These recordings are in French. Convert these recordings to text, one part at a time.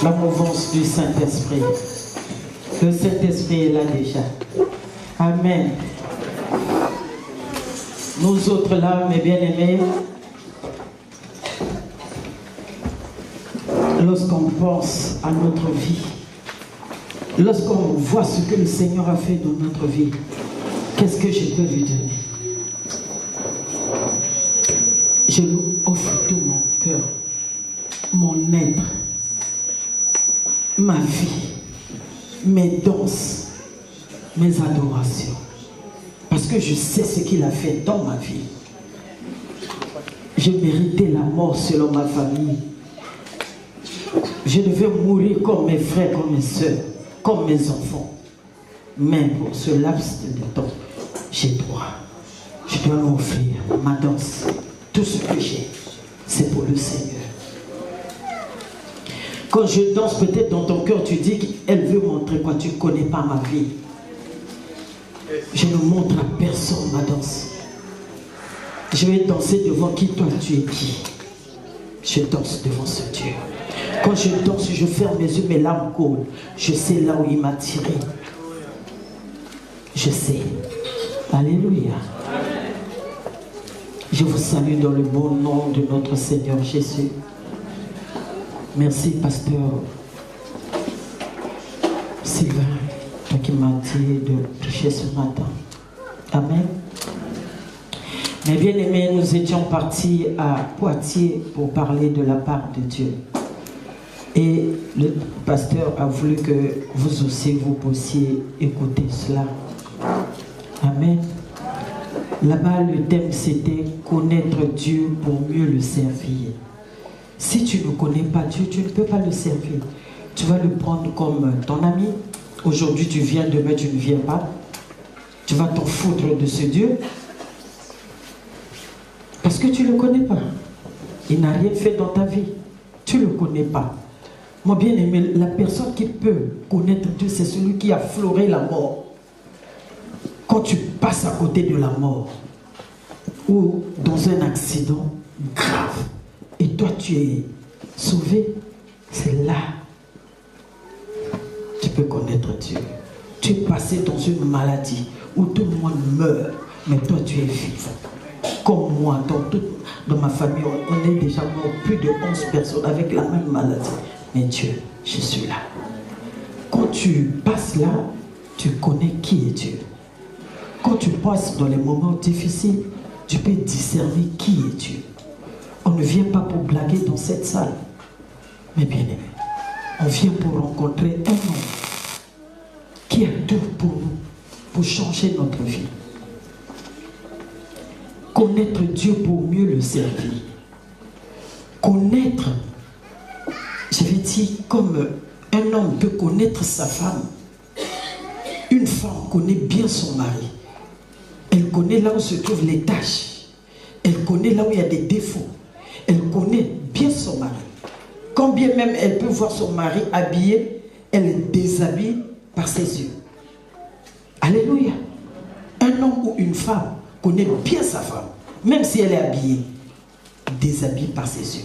la mouvance du Saint-Esprit. Le Saint-Esprit est là déjà. Amen. Nous autres là, mes bien-aimés, lorsqu'on pense à notre vie, lorsqu'on voit ce que le Seigneur a fait dans notre vie, qu'est-ce que je peux lui donner? Je lui offre tout mon cœur, mon être, ma vie, mes danses, mes adorations. Parce que je sais ce qu'il a fait dans ma vie. Je méritais la mort selon ma famille. Je devais mourir comme mes frères, comme mes soeurs, comme mes enfants. Mais pour ce laps de temps, j'ai droit. Je dois lui offrir ma danse. Tout ce que j'ai, c'est pour le Seigneur. Quand je danse, peut-être dans ton cœur, tu dis qu'elle veut montrer quoi? Tu ne connais pas ma vie. Je ne montre à personne ma danse. Je vais danser devant qui? Toi, tu es qui? Je danse devant ce Dieu. Quand je danse, je ferme mes yeux, mes larmes coulent. Je sais là où il m'a tiré. Je sais. Alléluia. Je vous salue dans le bon nom de notre Seigneur Jésus. Merci, pasteur Sylvain, toi qui m'as dit de prêcher ce matin. Amen. Mes bien-aimés, nous étions partis à Poitiers pour parler de la part de Dieu. Et le pasteur a voulu que vous aussi, vous puissiez écouter cela. Amen. Là-bas, le thème, c'était connaître Dieu pour mieux le servir. Si tu ne connais pas Dieu, tu ne peux pas le servir. Tu vas le prendre comme ton ami. Aujourd'hui, tu viens, demain, tu ne viens pas. Tu vas t'en foutre de ce Dieu. Parce que tu ne le connais pas. Il n'a rien fait dans ta vie. Tu ne le connais pas. Moi, bien aimé, la personne qui peut connaître Dieu, c'est celui qui a fleuré la mort. Quand tu passes à côté de la mort, ou dans un accident grave, et toi tu es sauvé, c'est là que tu peux connaître Dieu. Tu es passé dans une maladie où tout le monde meurt, mais toi tu es vivant. Comme moi, dans ma famille, on est déjà mort plus de 11 personnes avec la même maladie. Mais Dieu, je suis là. Quand tu passes là, tu connais qui est Dieu. Quand tu passes dans les moments difficiles, tu peux discerner qui est Dieu. On ne vient pas pour blaguer dans cette salle. Mais bien aimé, on vient pour rencontrer un homme qui a tout pour nous, pour changer notre vie. Connaître Dieu pour mieux le servir. Connaître, je vais dire, comme un homme peut connaître sa femme. Une femme connaît bien son mari. Elle connaît là où se trouvent les tâches. Elle connaît là où il y a des défauts. Elle connaît bien son mari. Quand bien même elle peut voir son mari habillé, elle le déshabille par ses yeux. Alléluia. Un homme ou une femme connaît bien sa femme, même si elle est habillée, déshabille par ses yeux.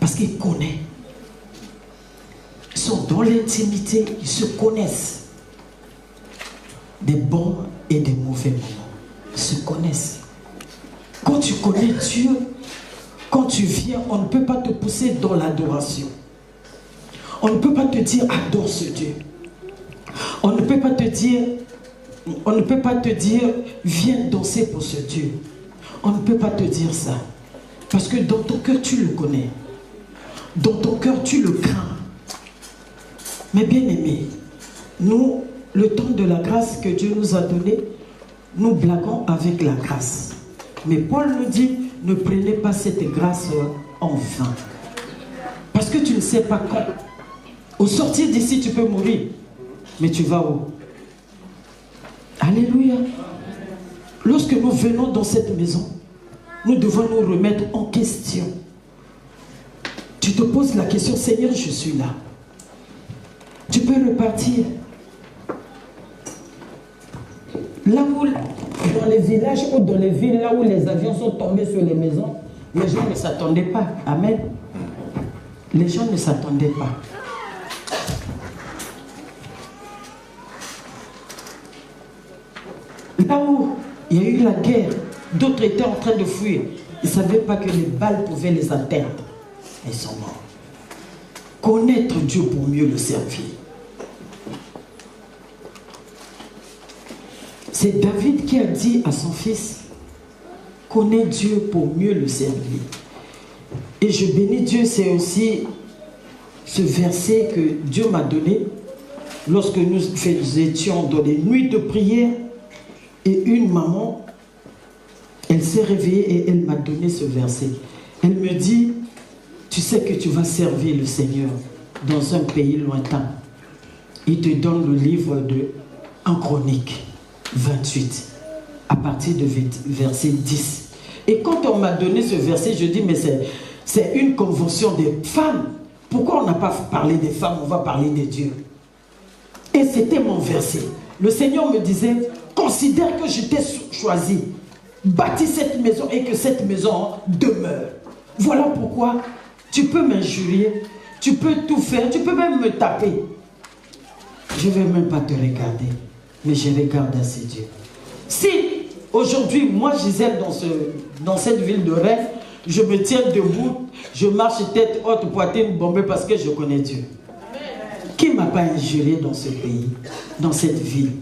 Parce qu'il connaît. Ils sont dans l'intimité, ils se connaissent. Des bons et des mauvais moments. Ils se connaissent. Quand tu connais Dieu, quand tu viens, on ne peut pas te pousser dans l'adoration. On ne peut pas te dire adore ce Dieu. On ne peut pas te dire viens danser pour ce Dieu. On ne peut pas te dire ça. Parce que dans ton cœur, tu le connais. Dans ton cœur, tu le crains. Mais bien aimé, nous, le temps de la grâce que Dieu nous a donné, nous blaguons avec la grâce. Mais Paul nous dit, ne prenez pas cette grâce en vain. Parce que tu ne sais pas quand. Au sortir d'ici, tu peux mourir. Mais tu vas où? Alléluia. Lorsque nous venons dans cette maison, nous devons nous remettre en question. Tu te poses la question, Seigneur, je suis là. Tu peux repartir. Là où, dans les villages ou dans les villes, là où les avions sont tombés sur les maisons, les gens ne s'attendaient pas. Amen. Les gens ne s'attendaient pas. Là où il y a eu la guerre, d'autres étaient en train de fuir. Ils ne savaient pas que les balles pouvaient les atteindre. Ils sont morts. Connaître Dieu pour mieux le servir. C'est David qui a dit à son fils, connais Dieu pour mieux le servir. Et je bénis Dieu, c'est aussi ce verset que Dieu m'a donné lorsque nous étions dans les nuits de prière. Et une maman, elle s'est réveillée et elle m'a donné ce verset. Elle me dit, tu sais que tu vas servir le Seigneur dans un pays lointain. Il te donne le livre de 1 Chronique 28, à partir de verset 10. Et quand on m'a donné ce verset, je dis, mais c'est une convention des femmes. Pourquoi on n'a pas parlé des femmes, on va parler des dieux? Et c'était mon verset. Le Seigneur me disait, considère que je t'ai choisi, bâtis cette maison et que cette maison demeure. Voilà pourquoi tu peux m'injurier, tu peux tout faire, tu peux même me taper. Je ne vais même pas te regarder, mais je regarde assez Dieu. Si aujourd'hui, moi Gisèle, dans cette ville de Rennes, je me tiens debout, je marche tête haute, poitrine bombée parce que je connais Dieu. Qui ne m'a pas injurié dans ce pays, dans cette ville?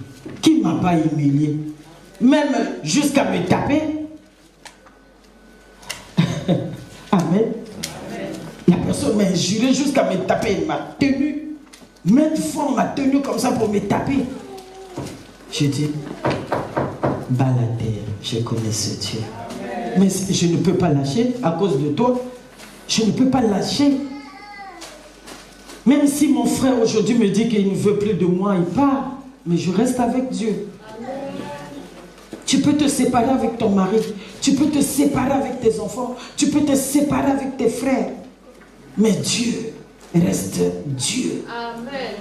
Qui ne m'a pas humilié? Même jusqu'à me taper. Amen. La personne m'a injurié jusqu'à me taper. Elle m'a tenu. Même fois, on m'a tenu comme ça pour me taper. Je dis, bas la terre, je connais ce Dieu. Mais je ne peux pas lâcher à cause de toi. Je ne peux pas lâcher. Même si mon frère aujourd'hui me dit qu'il ne veut plus de moi, il part. Mais je reste avec Dieu. Tu peux te séparer avec ton mari. Tu peux te séparer avec tes enfants. Tu peux te séparer avec tes frères. Mais Dieu reste Dieu. Amen.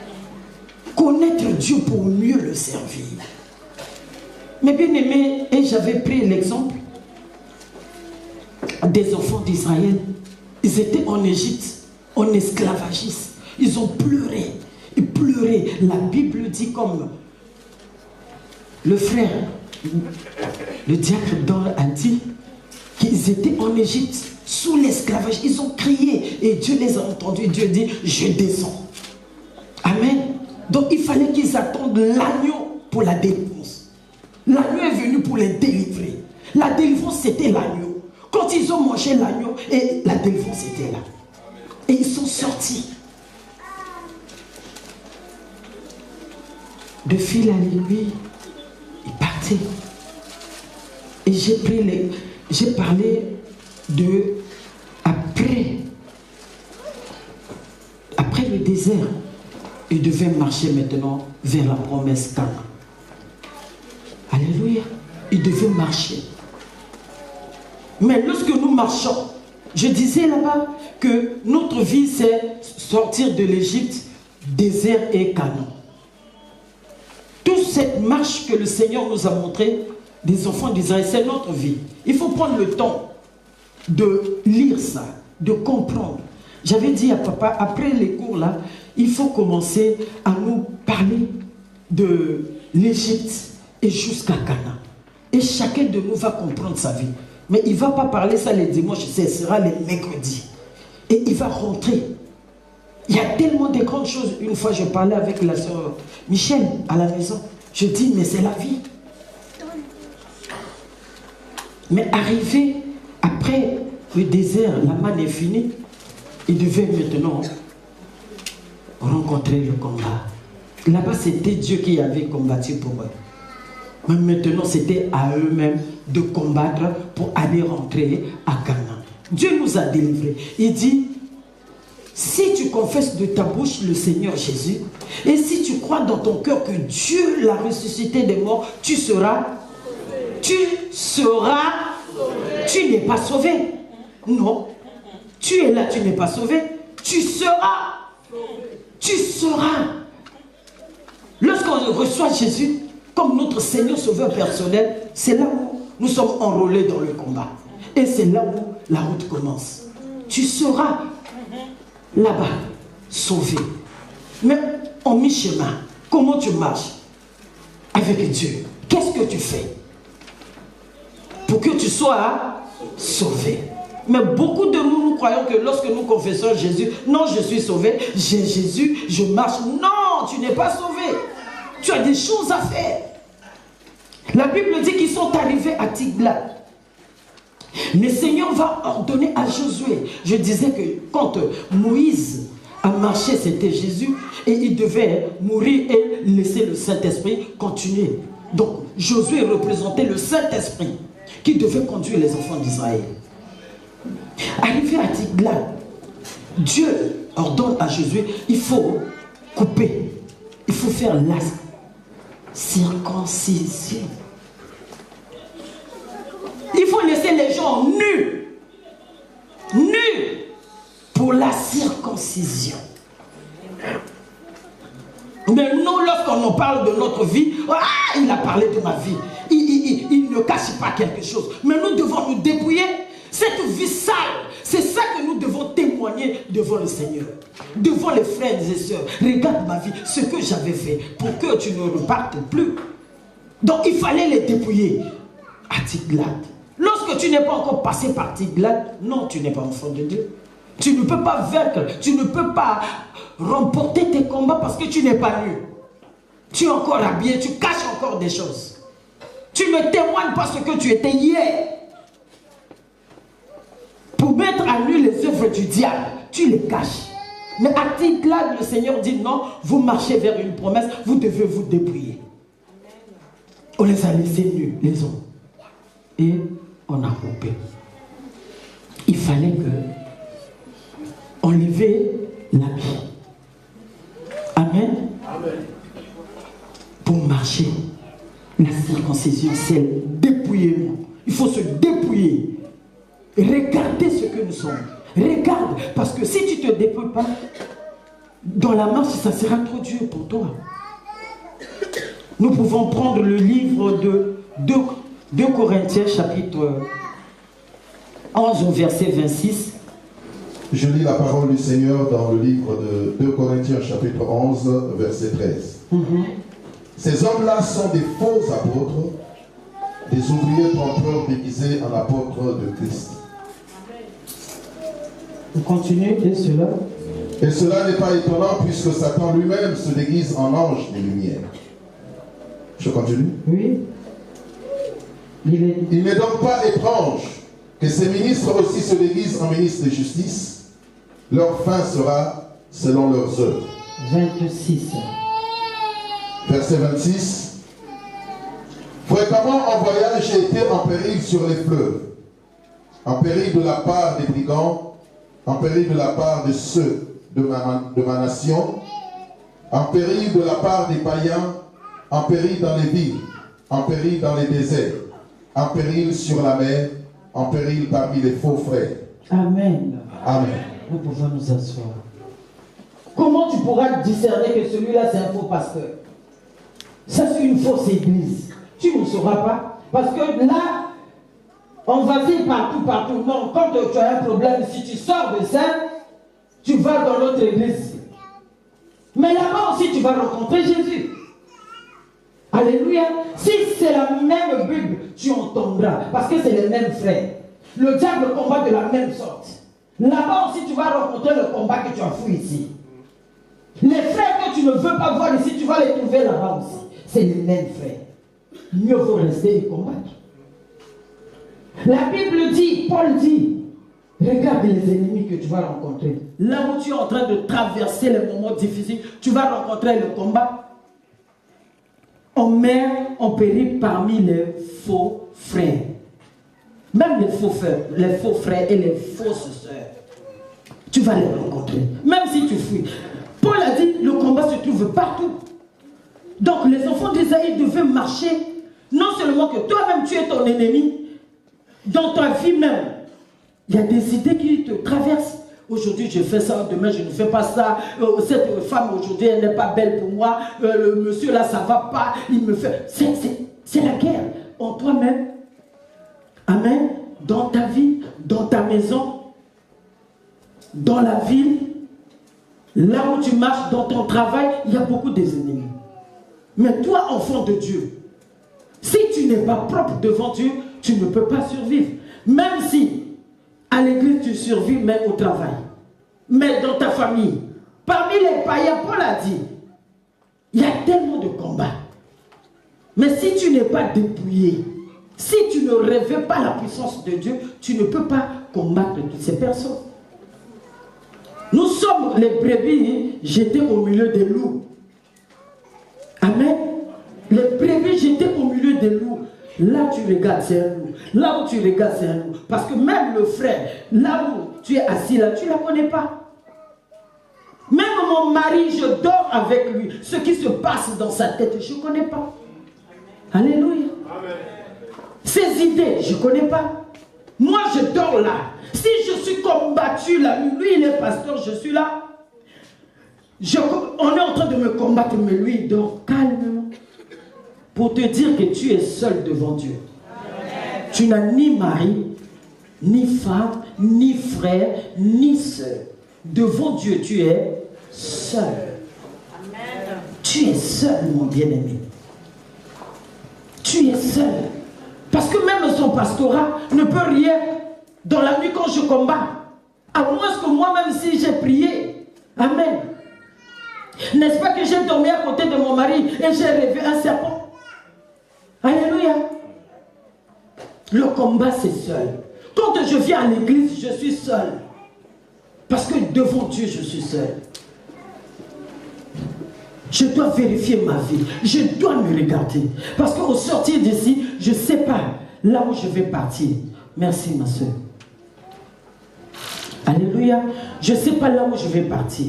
Connaître Dieu pour mieux le servir. Mais bien aimé, et j'avais pris l'exemple des enfants d'Israël. Ils étaient en Égypte, en esclavagisme. Ils ont pleuré. Ils pleuraient. La Bible dit comme le frère, le diacre Dor a dit qu'ils étaient en Égypte, sous l'esclavage. Ils ont crié et Dieu les a entendus. Dieu dit, je descends. Amen. Donc il fallait qu'ils attendent l'agneau pour la délivrance. L'agneau est venu pour les délivrer. La délivrance, c'était l'agneau. Quand ils ont mangé l'agneau, et la délivrance était là. Et ils sont sortis. De fil à aiguille, ils partaient. Et j'ai parlé de après le désert, ils devaient marcher maintenant vers la promesse Canaan. Alléluia. Ils devaient marcher. Mais lorsque nous marchons, je disais là-bas que notre vie c'est sortir de l'Égypte, désert et Canaan. Toute cette marche que le Seigneur nous a montrée, des enfants d'Israël, c'est notre vie. Il faut prendre le temps de lire ça, de comprendre. J'avais dit à papa, après les cours là, il faut commencer à nous parler de l'Égypte et jusqu'à Canaan. Et chacun de nous va comprendre sa vie. Mais il ne va pas parler ça les dimanches, ce sera les mercredis. Et il va rentrer. Il y a tellement de grandes choses. Une fois, je parlais avec la soeur Michel à la maison. Je dis, mais c'est la vie. Mais arrivé après le désert, la manne est finie. Ils devaient maintenant rencontrer le combat. Là-bas, c'était Dieu qui avait combattu pour eux. Mais maintenant, c'était à eux-mêmes de combattre pour aller rentrer à Canaan. Dieu nous a délivrés. Il dit, si tu confesses de ta bouche le Seigneur Jésus, et si tu crois dans ton cœur que Dieu l'a ressuscité des morts, tu seras sauvé. Tu n'es pas sauvé. Non. Tu es là, tu n'es pas sauvé. Tu seras. Tu seras. Lorsqu'on reçoit Jésus comme notre Seigneur Sauveur personnel, c'est là où nous sommes enrôlés dans le combat. Et c'est là où la route commence. Tu seras. là-bas, sauvé. Mais en mi-chemin, comment tu marches avec Dieu? Qu'est-ce que tu fais pour que tu sois sauvé? Mais beaucoup de nous croyons que lorsque nous confessons Jésus, non, je suis sauvé, j'ai Jésus, je marche. Non, tu n'es pas sauvé. Tu as des choses à faire. La Bible dit qu'ils sont arrivés à Tiglath. Le Seigneur va ordonner à Josué. Je disais que quand Moïse a marché, c'était Jésus, et il devait mourir et laisser le Saint-Esprit continuer. Donc Josué représentait le Saint-Esprit qui devait conduire les enfants d'Israël. Arrivé à Tiglath, Dieu ordonne à Josué, il faut couper, il faut faire la circoncision. Il faut laisser les gens nus, nus pour la circoncision. Mais nous, lorsqu'on nous parle de notre vie, ah, il a parlé de ma vie. Il ne cache pas quelque chose. Mais nous devons nous dépouiller. Cette vie sale, c'est ça que nous devons témoigner devant le Seigneur. Devant les frères et sœurs. Regarde ma vie, ce que j'avais fait pour que tu ne repartes plus. Donc il fallait les dépouiller à Tiglath. Lorsque tu n'es pas encore passé par Tiglath, non, tu n'es pas enfant de Dieu. Tu ne peux pas vaincre, tu ne peux pas remporter tes combats parce que tu n'es pas nu. Tu es encore habillé, tu caches encore des choses. Tu ne témoignes pas ce que tu étais hier. Pour mettre à nu les œuvres du diable, tu les caches. Mais à Tiglath, le Seigneur dit non, vous marchez vers une promesse, vous devez vous dépouiller. On les a laissés nus, les hommes. Et on a coupé. Il fallait que enlever l'habit. Amen. Amen. Pour marcher, la circoncision, c'est le dépouillement. Il faut se dépouiller. Regardez ce que nous sommes. Regarde, parce que si tu ne te dépouilles pas, dans la marche, ça sera trop dur pour toi. Nous pouvons prendre le livre de 2 Corinthiens, chapitre 11, verset 26. Je lis la parole du Seigneur dans le livre de 2 Corinthiens, chapitre 11, verset 13. Ces hommes-là sont des faux apôtres, des ouvriers trompeurs déguisés en apôtres de Christ. On continue, et cela. Et cela n'est pas étonnant puisque Satan lui-même se déguise en ange des lumières. Je continue. Oui. Il n'est donc pas étrange que ces ministres aussi se déguisent en ministres de justice. Leur fin sera selon leurs œuvres. 26. Verset 26. Fréquemment en voyage, j'ai été en péril sur les fleuves, en péril de la part des brigands, en péril de la part de ceux de ma nation, en péril de la part des païens, en péril dans les villes, en péril dans les déserts, en péril sur la mer, en péril parmi les faux frères. Amen. Amen. Nous pouvons nous asseoir. Comment tu pourras discerner que celui-là c'est un faux pasteur? Ça c'est une fausse église. Tu ne sauras pas. Parce que là, on va dire partout. Non, quand tu as un problème, si tu sors de ça, tu vas dans l'autre église. Mais là-bas aussi, tu vas rencontrer Jésus. Alléluia. Si c'est la même Bible, tu entendras. Parce que c'est les mêmes frères. Le diable combat de la même sorte. Là-bas aussi, tu vas rencontrer le combat que tu as fui ici. Les frères que tu ne veux pas voir ici, tu vas les trouver là-bas aussi. C'est les mêmes frères. Mieux vaut rester et combattre. La Bible dit, Paul dit, regarde les ennemis que tu vas rencontrer. Là où tu es en train de traverser les moments difficiles, tu vas rencontrer le combat. On meurt en péril parmi les faux frères. Même les faux frères et les fausses sœurs. Tu vas les rencontrer. Même si tu fuis. Paul a dit, le combat se trouve partout. Donc les enfants d'Ésaïe devaient marcher. Non seulement que toi-même tu es ton ennemi, dans ta vie même, il y a des idées qui te traversent. Aujourd'hui je fais ça, demain je ne fais pas ça. Cette femme aujourd'hui elle n'est pas belle pour moi. Le monsieur là ça va pas. Il me fait. C'est la guerre en toi-même. Amen. Dans ta vie, dans ta maison, dans la ville, Là où tu marches dans ton travail, il y a beaucoup d'ennemis. Mais toi, enfant de Dieu, si tu n'es pas propre devant Dieu, tu ne peux pas survivre. Même si à l'église tu survis, même au travail. Mais dans ta famille, parmi les païens, Paul a dit, il y a tellement de combats. Mais si tu n'es pas dépouillé, si tu ne rêves pas la puissance de Dieu, tu ne peux pas combattre toutes ces personnes. Nous sommes les brebis jetées au milieu des loups. Amen. Les brebis jetées au milieu des loups. Là tu regardes, c'est un loup. Là où tu regardes, c'est un loup. Parce que même le frère, là où tu es assis là, tu ne la connais pas. Même mon mari, je dors avec lui. Ce qui se passe dans sa tête, je ne connais pas. Alléluia. Amen. Ses idées, je ne connais pas. Moi, je dors là. Si je suis combattu là, lui, il est pasteur, je suis là. On est en train de me combattre, mais lui, il dort calmement. Pour te dire que tu es seul devant Dieu. Amen. Tu n'as ni mari, ni femme, ni frère, ni soeur. Devant Dieu, tu es seul. Amen. Tu es seul, mon bien-aimé. Tu es seul. Parce que même son pastorat ne peut rien dans la nuit quand je combats. À moins que moi-même, si j'ai prié. Amen. N'est-ce pas que j'ai dormi à côté de mon mari et j'ai rêvé un serpent? Alléluia. Le combat, c'est seul. Quand je viens à l'église, je suis seul. Parce que devant Dieu, je suis seul. Je dois vérifier ma vie. Je dois me regarder. Parce qu'au sortir d'ici, je ne sais pas là où je vais partir. Merci, ma soeur. Alléluia. Je ne sais pas là où je vais partir.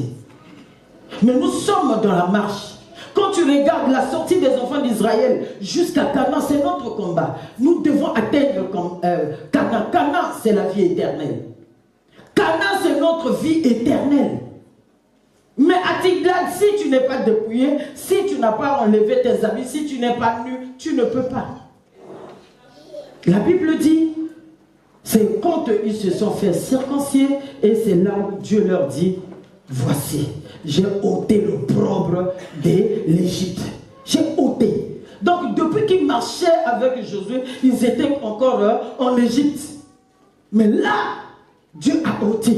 Mais nous sommes dans la marche. Quand tu regardes la sortie des enfants d'Israël jusqu'à Canaan, c'est notre combat. Nous devons atteindre Canaan. Canaan, c'est la vie éternelle. Canaan, c'est notre vie éternelle. Mais à Tiglath, si tu n'es pas dépouillé, si tu n'as pas enlevé tes habits, si tu n'es pas nu, tu ne peux pas. La Bible dit, c'est quand ils se sont fait circoncier, et c'est là où Dieu leur dit, voici, j'ai ôté l'opprobre de l'Égypte. J'ai ôté. Donc depuis qu'ils marchaient avec Josué, ils étaient encore en Égypte. Mais là, Dieu a ôté.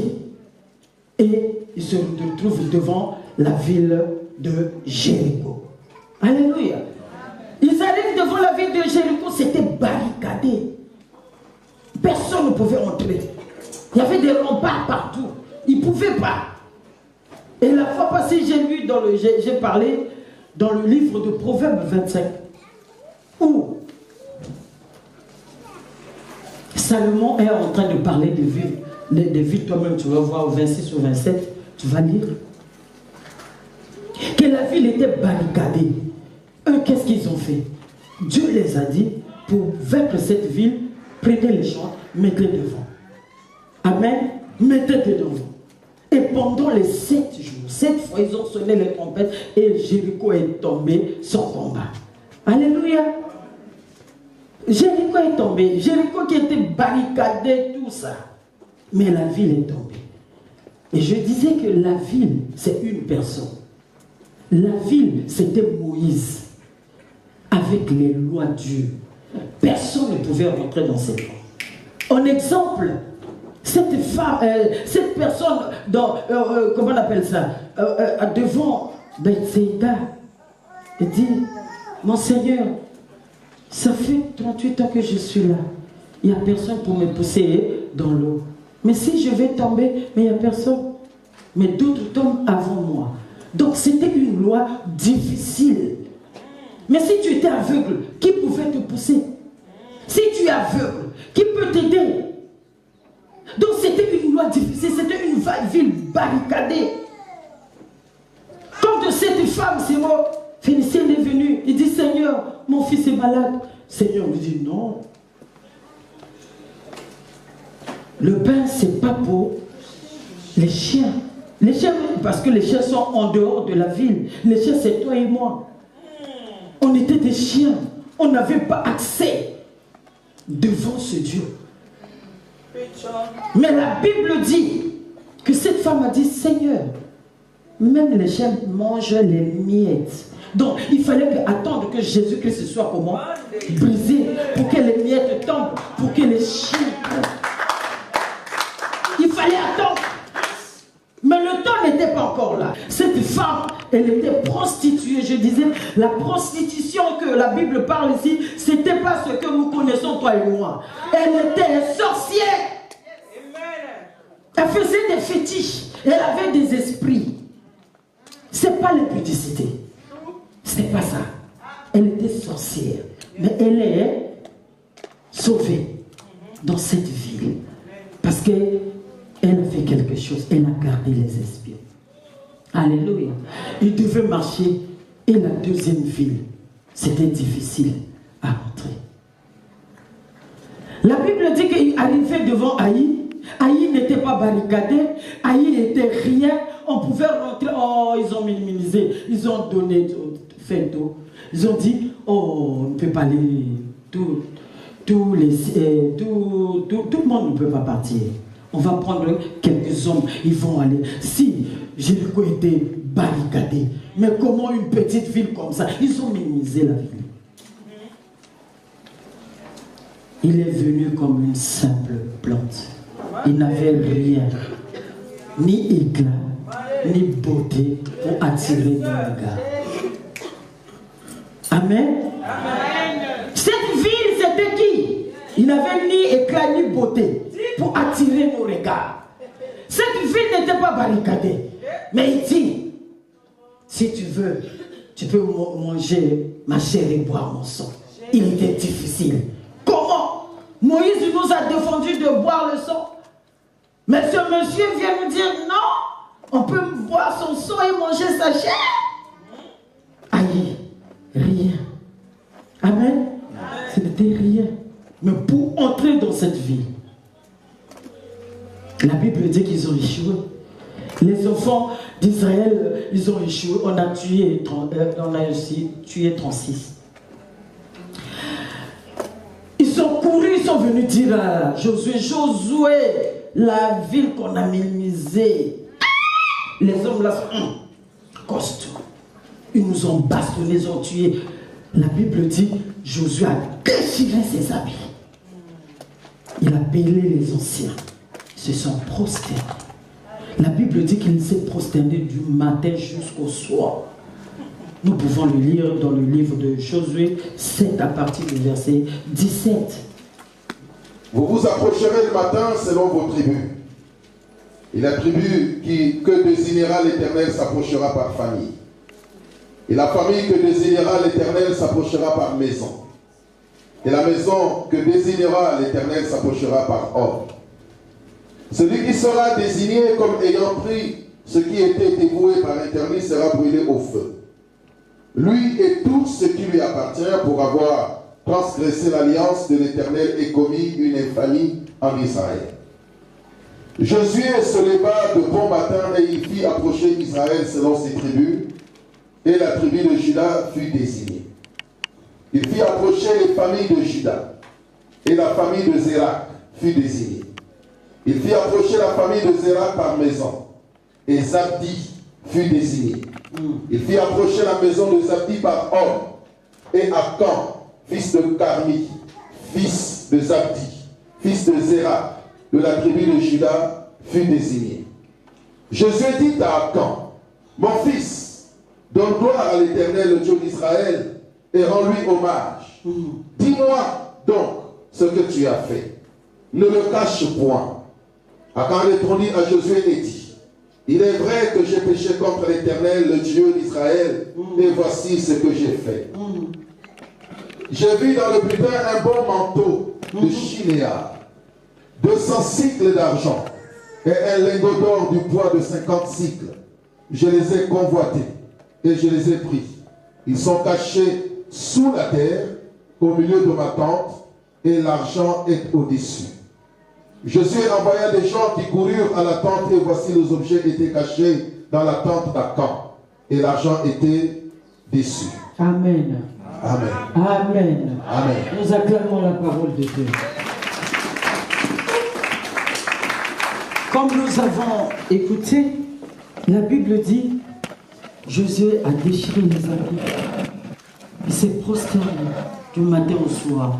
Et ils se retrouvent devant la ville de Jéricho. Alléluia. Ils arrivent devant la ville de Jéricho, c'était barricadé. Personne ne pouvait entrer. Il y avait des remparts partout. Ils ne pouvaient pas. Et la fois passée, j'ai parlé dans le livre de Proverbes 25, où Salomon est en train de parler de vivre toi-même, tu vas voir au 26 ou 27, tu vas lire. Que la ville était barricadée. Eux, qu'est-ce qu'ils ont fait? Dieu les a dit, pour vaincre cette ville, prenez les champs, mettez devant. Amen. Mettez devant. Et pendant les 7 jours, 7 fois, ils ont sonné les trompettes et Jéricho est tombé sans combat. Alléluia. Jéricho est tombé. Jéricho qui était barricadé, tout ça. Mais la ville est tombée. Et je disais que la ville, c'est une personne. La ville, c'était Moïse. Avec les lois de Dieu. Personne ne pouvait rentrer dans cette ville. En exemple, cette femme, cette personne, comment on appelle ça, devant Bethsaïda, elle dit, mon Seigneur, ça fait 38 ans que je suis là. Il n'y a personne pour me pousser dans l'eau. Mais si je vais tomber, mais il n'y a personne. Mais d'autres tombent avant moi. Donc c'était une loi difficile. Mais si tu étais aveugle, qui pouvait te pousser? Si tu es aveugle, qui peut t'aider? Donc c'était une loi difficile, c'était une ville barricadée. Quand cette femme, c'est moi, Félicien est venu, il dit, Seigneur, mon fils est malade. Seigneur lui dit, non. Le pain, c'est pas pour les chiens. Les chiens, parce que les chiens sont en dehors de la ville. Les chiens, c'est toi et moi. On était des chiens. On n'avait pas accès devant ce Dieu. Mais la Bible dit que cette femme a dit, Seigneur, même les chiens mangent les miettes. Donc, il fallait attendre que Jésus-Christ soit comment? Brisé, pour que les miettes tombent, pour que les chiens... Il fallait attendre. Mais le temps n'était pas encore là. Cette femme, elle était prostituée. Je disais, la prostitution que la Bible parle ici, ce n'était pas ce que nous connaissons, toi et moi. Elle était sorcière. Elle faisait des fétiches. Elle avait des esprits. Ce n'est pas l'impudicité. Ce n'est pas ça. Elle était sorcière. Mais elle est sauvée dans cette ville. Parce qu'elle a fait quelque chose. Elle a gardé les espions. Alléluia. Il devait marcher. Et la deuxième ville, c'était difficile à entrer. La Bible dit qu'il arrivait devant Haï. Haï n'était pas barricadé. Haï n'était rien. On pouvait rentrer. Oh, ils ont minimisé. Ils ont donné fait d'eau. Ils ont dit, oh, on ne peut pas aller. Tout le monde ne peut pas partir. On va prendre quelques hommes. Ils vont aller. Si Jéricho était barricadé, mais comment une petite ville comme ça? Ils ont minimisé la ville. Il est venu comme une simple plante. Il n'avait rien, ni éclat, ni beauté pour attirer nos regards. Amen. Cette ville, c'était qui? Il n'avait ni éclat, ni beauté pour attirer nos regards. Cette ville n'était pas barricadée. Mais il dit, si tu veux, tu peux manger ma chair et boire mon sang. Il était difficile. Comment? Moïse nous a défendu de boire le sang. Mais ce monsieur vient nous dire non, on peut boire son sang et manger sa chair. Aïe, rien. Amen. Ce n'était rien. Mais pour entrer dans cette ville, la Bible dit qu'ils ont échoué. Les enfants d'Israël, ils ont échoué. On a aussi tué 36. Ils ont couru, ils sont venus dire à Josué, la ville qu'on a minimisée. Les hommes là sont costauds. Ils nous ont bastonnés, ils ont tué. La Bible dit, Josué a déchiré ses habits. Il a appelé les anciens. Ils se sont prosternés. La Bible dit qu'il s'est prosterné du matin jusqu'au soir. Nous pouvons le lire dans le livre de Josué 7 à partir du verset 17. Vous vous approcherez le matin selon vos tribus. Et la tribu que désignera l'Éternel s'approchera par famille. Et la famille que désignera l'Éternel s'approchera par maison. Et la maison que désignera l'Éternel s'approchera par homme. Celui qui sera désigné comme ayant pris ce qui était dévoué par l'Éternel sera brûlé au feu. Lui et tout ce qui lui appartient pour avoir transgressé l'alliance de l'Éternel et commis une infamie en Israël. Josué se leva de bon matin et il fit approcher Israël selon ses tribus, et la tribu de Juda fut désignée. Il fit approcher les familles de Juda, et la famille de Zérak fut désignée. Il fit approcher la famille de Zérak par maison, et Zabdi fut désigné. Il fit approcher la maison de Zabdi par homme, et Akan, fils de Carmi, fils de Zabdi, fils de Zérak, de la tribu de Juda, fut désigné. Josué dit à Akan, mon fils, donne gloire à l'Éternel, le Dieu d'Israël, et rends-lui hommage. Dis-moi donc ce que tu as fait. Ne le cache point. Akan répondit à Josué et dit, il est vrai que j'ai péché contre l'Éternel, le Dieu d'Israël, et voici ce que j'ai fait. J'ai vu dans le butin un bon manteau de Chinéa, 200 cycles d'argent, et un lingot d'or du poids de 50 cycles. Je les ai convoités, et je les ai pris. Ils sont cachés sous la terre, au milieu de ma tente, et l'argent est au-dessus. Josué envoya des gens qui coururent à la tente, et voici les objets étaient cachés dans la tente d'Akan, et l'argent était dessus. Amen. Amen. Amen. Amen. Nous acclamons la parole de Dieu. Comme nous avons écouté, la Bible dit Josué a déchiré les habits. Il s'est prosterné du matin au soir.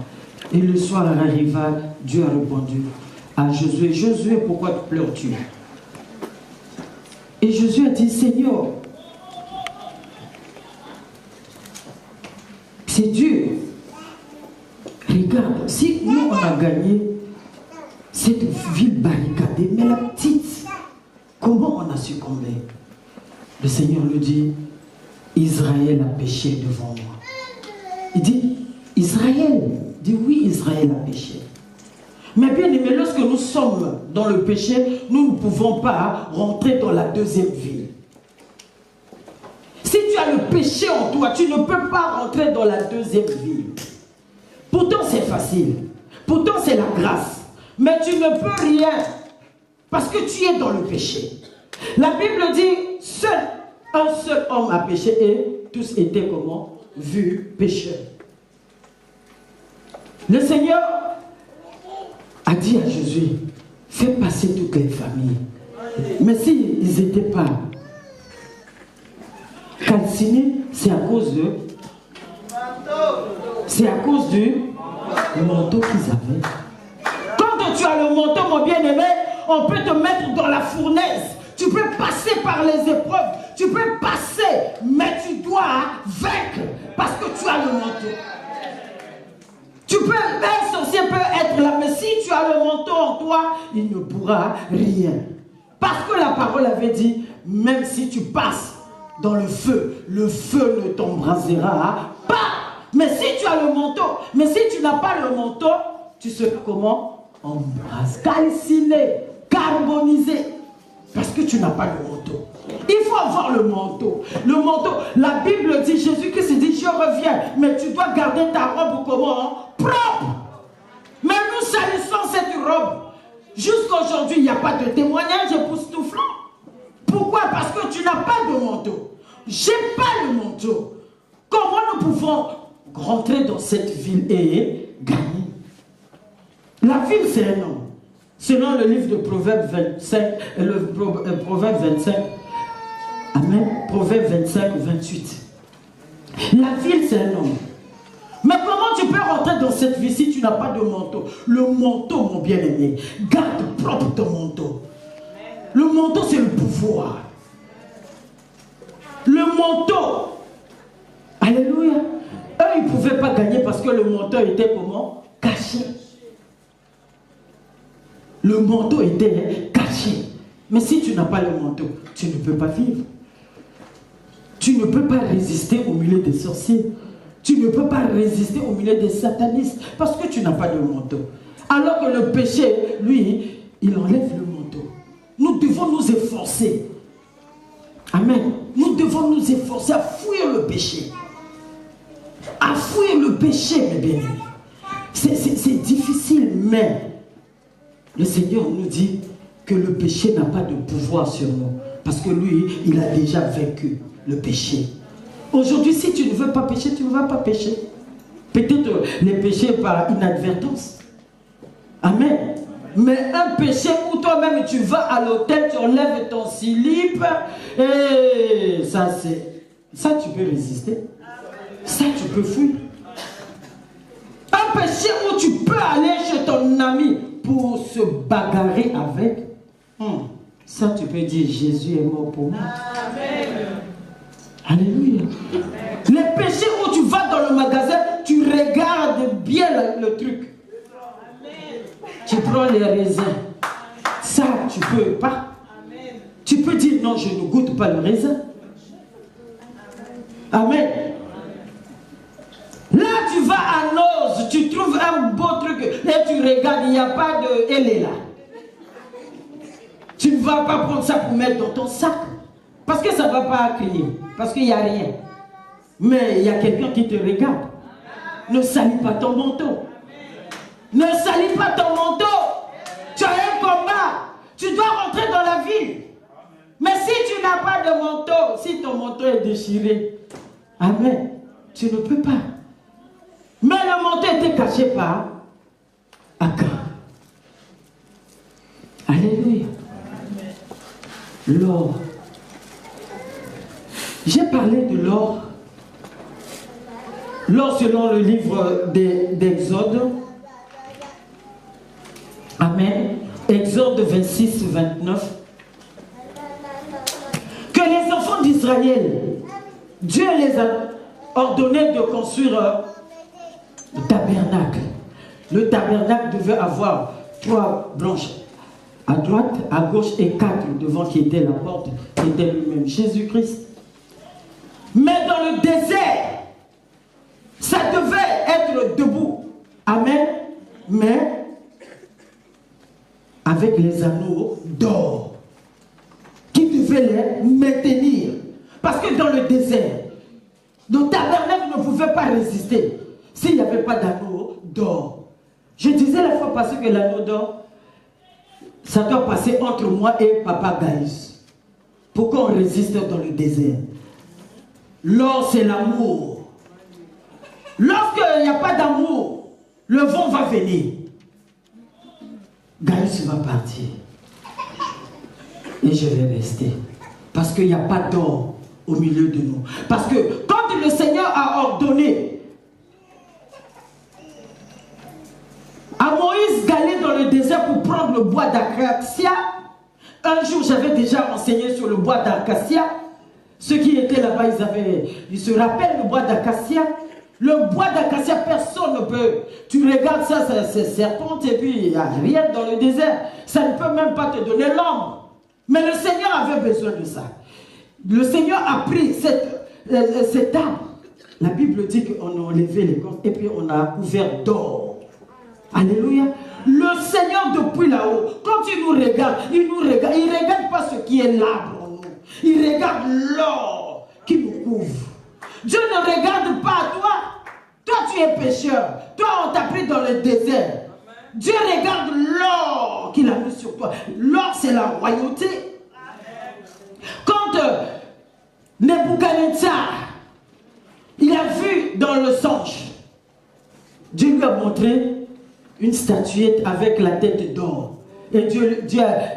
Et le soir arriva, Dieu a répondu à Josué, Josué, pourquoi pleures-tu? Et Josué a dit, Seigneur, c'est dur. Regarde, si nous on a gagné cette ville barricadée, mais la petite, comment on a succombé? Le Seigneur lui dit, Israël a péché devant moi. Il dit, Israël. Il dit, oui, Israël a péché. Mais bien aimé, lorsque nous sommes dans le péché, nous ne pouvons pas rentrer dans la deuxième ville. Si tu as le péché en toi, tu ne peux pas rentrer dans la deuxième ville. Pourtant, c'est facile. Pourtant, c'est la grâce. Mais tu ne peux rien. Parce que tu es dans le péché. La Bible dit, un seul homme a péché et tous étaient comment? Vus pécheurs. Le Seigneur a dit à Jésus, fais passer toutes les familles. Mais s'ils n'étaient pas calcinés, c'est à cause de... C'est à cause du manteau qu'ils avaient. Quand tu as le manteau, mon bien-aimé, on peut te mettre dans la fournaise. Tu peux passer par les épreuves. Tu peux passer, mais tu dois vaincre parce que tu as le manteau. Tu peux, un sorcier peut être là, mais si tu as le manteau en toi, il ne pourra rien. Parce que la parole avait dit, même si tu passes dans le feu ne t'embrasera pas. Mais si tu as le manteau, mais si tu n'as pas le manteau, tu seras comment? Embrasé, calciné, carbonisé. Parce que tu n'as pas le manteau. Il faut avoir le manteau. Le manteau, la Bible dit, Jésus-Christ dit, je reviens, mais tu dois garder ta robe comment? Propre. Mais nous salissons cette robe. Jusqu'à aujourd'hui, il n'y a pas de témoignage époustouflant. Pourquoi? Parce que tu n'as pas de manteau. J'ai pas le manteau. Comment nous pouvons rentrer dans cette ville et gagner? La ville, c'est un homme. Selon le livre de Proverbes 25, Proverbe 25, Amen, Proverbe 25, 28. La ville, c'est un homme. Mais comment tu peux rentrer dans cette vie si tu n'as pas de manteau? Le manteau, mon bien-aimé, garde propre ton manteau. Le manteau, c'est le pouvoir. Le manteau, alléluia. Eux, ils ne pouvaient pas gagner parce que le manteau était comment? Caché. Le manteau était caché. Mais si tu n'as pas le manteau, tu ne peux pas vivre. Tu ne peux pas résister au milieu des sorciers. Tu ne peux pas résister au milieu des satanistes parce que tu n'as pas de manteau. Alors que le péché, lui, il enlève le manteau. Nous devons nous efforcer. Amen. Nous devons nous efforcer à fuir le péché. À fuir le péché, mes bien-aimés. C'est difficile, mais le Seigneur nous dit que le péché n'a pas de pouvoir sur nous. Parce que lui, il a déjà vaincu le péché. Aujourd'hui, si tu ne veux pas pécher, tu ne vas pas pécher. Peut-être les péchés par inadvertance. Amen. Mais un péché où toi-même tu vas à l'hôtel, tu enlèves ton slip, et ça tu peux résister. Ça tu peux fuir. Un péché où tu peux aller chez ton ami pour se bagarrer avec, ça tu peux dire Jésus est mort pour moi. Amen. Alléluia. Les péchés où tu vas dans le magasin, tu regardes bien le truc. Tu prends les raisins. Ça, tu ne peux pas. Tu peux dire non, je ne goûte pas le raisin. Amen. Là, tu vas à Noz, tu trouves un beau truc et tu regardes, il n'y a pas de elle est là. Tu ne vas pas prendre ça pour mettre dans ton sac. Parce que ça ne va pas crier. Parce qu'il n'y a rien. Mais il y a quelqu'un qui te regarde. Ne salis pas ton manteau. Ne salis pas ton manteau. Tu as un combat. Tu dois rentrer dans la ville. Mais si tu n'as pas de manteau, si ton manteau est déchiré, amen, tu ne peux pas. Mais le manteau était caché par Akan. Alléluia. L'or. J'ai parlé de l'or. L'or selon le livre d'Exode. Amen. Exode 26, 29. Que les enfants d'Israël, Dieu les a ordonnés de construire le tabernacle. Le tabernacle devait avoir 3 branches à droite, à gauche et 4 devant qui était la porte, qui était lui-même Jésus-Christ. Mais dans le désert, ça devait être debout. Amen. Mais avec les anneaux d'or qui devaient les maintenir. Parce que dans le désert, le tabernacle ne pouvait pas résister s'il n'y avait pas d'anneau d'or. Je disais la fois passée que l'anneau d'or, ça doit passer entre moi et Papa Gaïs pour qu'on résiste dans le désert. L'or, c'est l'amour. Lorsqu'il n'y a pas d'amour, le vent va venir. Gaïs va partir. Et je vais rester. Parce qu'il n'y a pas d'or au milieu de nous. Parce que quand le Seigneur a ordonné à Moïse d'aller dans le désert pour prendre le bois d'acacia, un jour j'avais déjà enseigné sur le bois d'acacia. Ceux qui étaient là-bas, ils se rappellent le bois d'acacia. Le bois d'acacia, personne ne peut. Tu regardes ça, c'est serpente et puis il n'y a rien dans le désert. Ça ne peut même pas te donner l'ombre. Mais le Seigneur avait besoin de ça. Le Seigneur a pris cet arbre. La Bible dit qu'on a enlevé les cordes et puis on a couvert d'or. Alléluia. Le Seigneur depuis là-haut, quand il nous regarde, il ne regarde pas ce qui est l'arbre en nous. Il regarde l'or qui nous couvre. Dieu ne regarde pas à toi. Toi, tu es pécheur. Toi, on t'a pris dans le désert. Dieu regarde l'or qu'il a mis sur toi. L'or, c'est la royauté. Quand Nebuchadnezzar, il a vu dans le songe, Dieu lui a montré une statuette avec la tête d'or. Et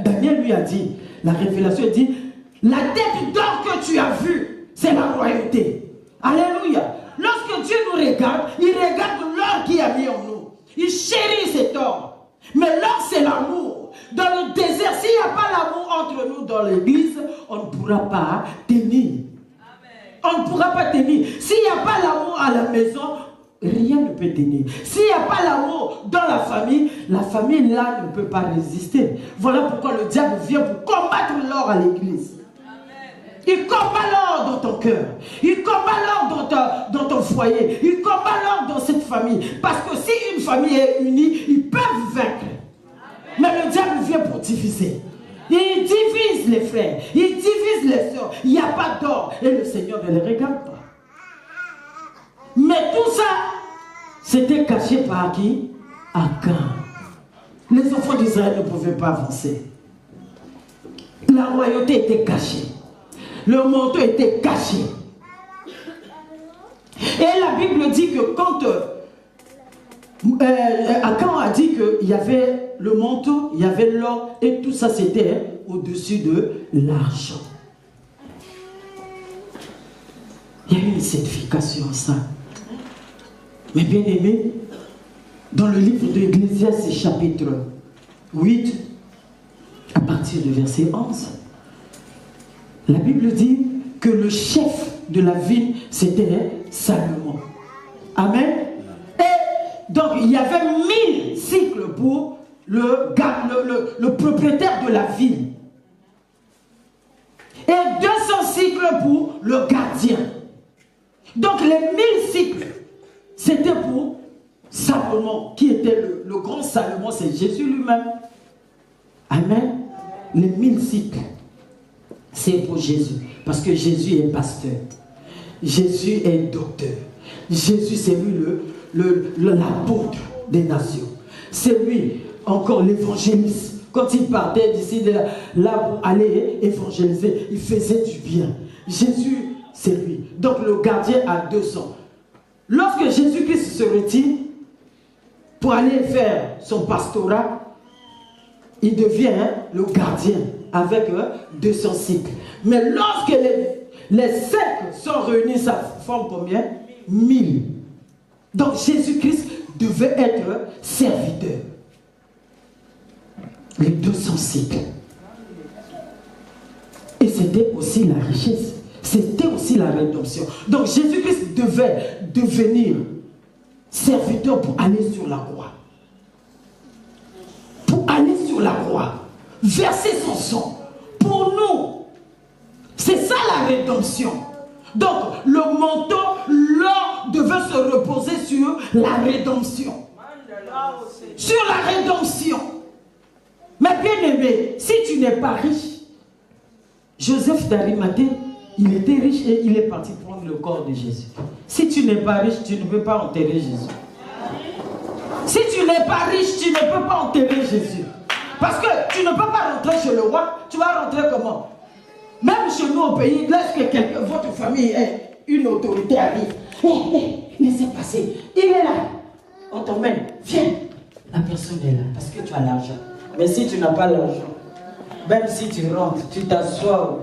Daniel lui a dit, la révélation dit, la tête d'or que tu as vue, c'est la royauté. Alléluia. Lorsque Dieu nous regarde, il regarde l'or qu'il a mis en nous. Il chérit cet or. Mais l'or, c'est l'amour. Dans le désert, s'il n'y a pas l'amour entre nous dans l'église, on ne pourra pas tenir. On ne pourra pas tenir. S'il n'y a pas l'amour à la maison, rien ne peut tenir. S'il n'y a pas l'amour dans la famille là ne peut pas résister. Voilà pourquoi le diable vient pour combattre l'or à l'église. Il combat l'or dans ton cœur. Il combat l'or dans ton foyer. Il combat l'or dans cette famille. Parce que si une famille est unie, ils peuvent vaincre. Mais le diable vient pour diviser. Il divise les frères. Il divise les sœurs. Il n'y a pas d'or. Et le Seigneur ne les regarde pas. Mais tout ça, c'était caché par qui? Akan. Les enfants d'Israël ne pouvaient pas avancer. La royauté était cachée. Le manteau était caché. Et la Bible dit que quand Akan a dit qu'il y avait le manteau, il y avait l'or, et tout ça c'était au-dessus de l'argent. Il y a une certification à ça. Mais bien aimé, dans le livre de l'Ecclésiaste, chapitre 8, à partir du verset 11, la Bible dit que le chef de la ville, c'était Salomon. Amen. Et donc, il y avait 1000 cycles pour le propriétaire de la ville. Et 200 cycles pour le gardien. Donc, les 1000 cycles, c'était pour Salomon, qui était le grand Salomon, c'est Jésus lui-même. Amen. Les 1000 cycles. C'est pour Jésus. Parce que Jésus est pasteur. Jésus est docteur. Jésus, c'est lui l'apôtre des nations. C'est lui, encore l'évangéliste. Quand il partait d'ici, là pour aller évangéliser, il faisait du bien. Jésus, c'est lui. Donc le gardien a 200. Lorsque Jésus-Christ se retire pour aller faire son pastorat, il devient le gardien avec 200 cycles. Mais lorsque les 5 sont réunis, ça forme combien? 1000. Donc Jésus-Christ devait être serviteur. Les 200 cycles. Et c'était aussi la richesse. C'était aussi la rédemption. Donc Jésus-Christ devait devenir serviteur pour aller sur la croix. Pour aller sur la croix. Verser son sang. Pour nous. C'est ça la rédemption. Donc le manteau, l'or devait se reposer sur la rédemption. Sur la rédemption. Mais bien aimé, si tu n'es pas riche, Joseph d'Arimathée, il était riche et il est parti prendre le corps de Jésus. Si tu n'es pas riche, tu ne peux pas enterrer Jésus. Si tu n'es pas riche, tu ne peux pas enterrer Jésus. Parce que tu ne peux pas rentrer chez le roi, tu vas rentrer comment? Même chez nous au pays, lorsque votre famille, une autorité arrive, laissez passer, il est là, on t'emmène, viens. La personne est là parce que tu as l'argent. Mais si tu n'as pas l'argent, même si tu rentres, tu t'assois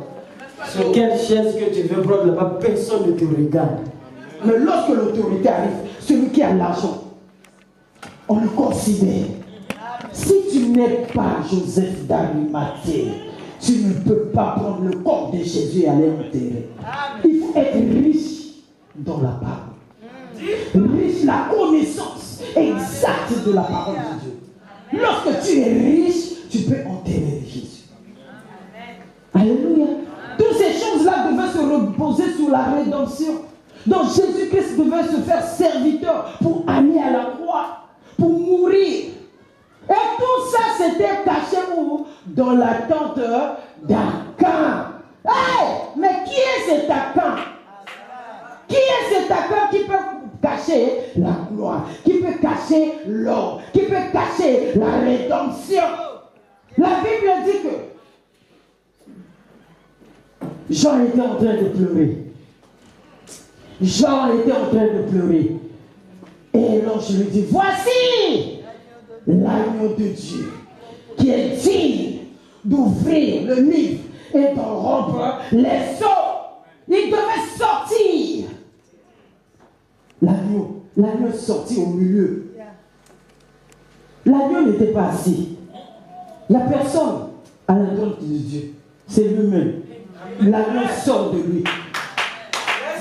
sur quelle chaise que tu veux prendre là-bas, personne ne te regarde. Mais lorsque l'autorité arrive, celui qui a l'argent, on le considère. Si tu n'es pas Joseph d'Arimathée, tu ne peux pas prendre le corps de Jésus et aller enterrer. Il faut être riche dans la parole. Riche la connaissance exacte de la parole de Dieu. Lorsque tu es riche, tu peux enterrer Jésus. Alléluia. Toutes ces choses-là devaient se reposer sur la rédemption. Donc Jésus-Christ devait se faire serviteur pour aller à la croix, pour mourir. Et tout ça, c'était caché où? Dans la tente d'Akan. Hey, mais qui est cet Akan? Qui est cet Akan qui peut cacher la gloire, qui peut cacher l'or, qui peut cacher la rédemption? La Bible dit que Jean était en train de pleurer. Jean était en train de pleurer. Et l'ange lui dit, voici l'agneau de Dieu qui est digne d'ouvrir le livre et d'en rompre les sceaux. Il devait sortir. L'agneau sortit au milieu. L'agneau n'était pas assis. La personne à la droite de Dieu, c'est lui-même. L'agneau sort de lui.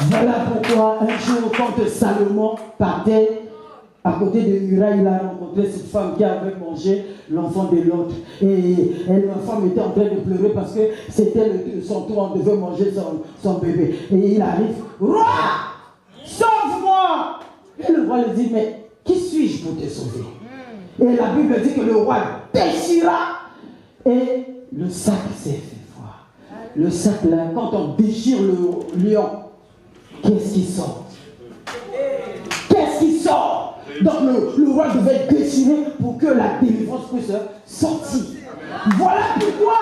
Voilà pourquoi un jour, quand Salomon partait à côté de muraille, il a rencontré cette femme qui avait mangé l'enfant de l'autre. Et la femme était en train de pleurer parce que c'était son tour, on devait manger son bébé. Et il arrive, roi, sauve-moi! Et le roi lui dit, mais qui suis-je pour te sauver? Et la Bible dit que le roi déchira et le sac s'est fait voir. Le sac là, quand on déchire le lion, qu'est-ce qui sort? Qu'est-ce qui sort? Donc le roi devait déchirer pour que la délivrance puisse sortir. Voilà pourquoi